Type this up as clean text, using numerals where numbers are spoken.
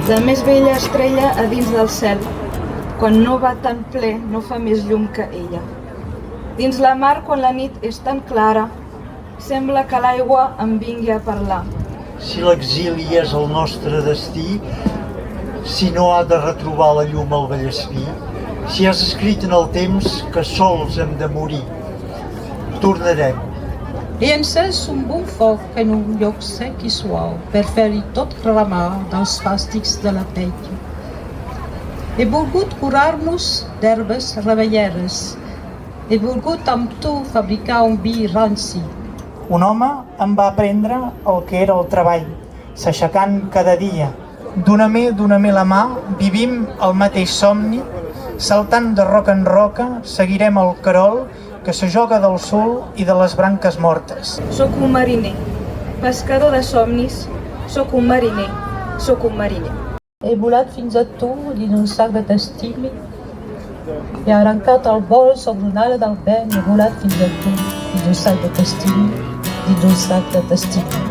De més vella estrella a dins del cel, quan no va tan ple no fa més llum que ella. Dins la mar, quan la nit és tan clara, sembla que l'aigua em vingui a parlar. Si l'exili és el nostre destí, si no ha de retrobar la llum al Vallespí, si has escrit en el temps que sols hem de morir, tornarem. I encès un bon foc en un lloc sec i suau per fer-hi tot remar dels fàstics de la pell. He volgut curar-nos d'herbes revelleres. He volgut amb tu fabricar un vi ranci. Un home em va aprendre el que era el treball, s'aixecant cada dia. Dóna-me la mà, vivim el mateix somni, saltant de roca en roca, seguirem el carol que se joga del sol i de les branques mortes. Sóc un mariner, pescador de somnis, sóc un mariner, sóc un mariner. He volat fins a tu dins un sac de testimi. He arrencat el vol sobre una ala del vent i he volat fins a tu dins un sac de testimi, dins un sac de testimi.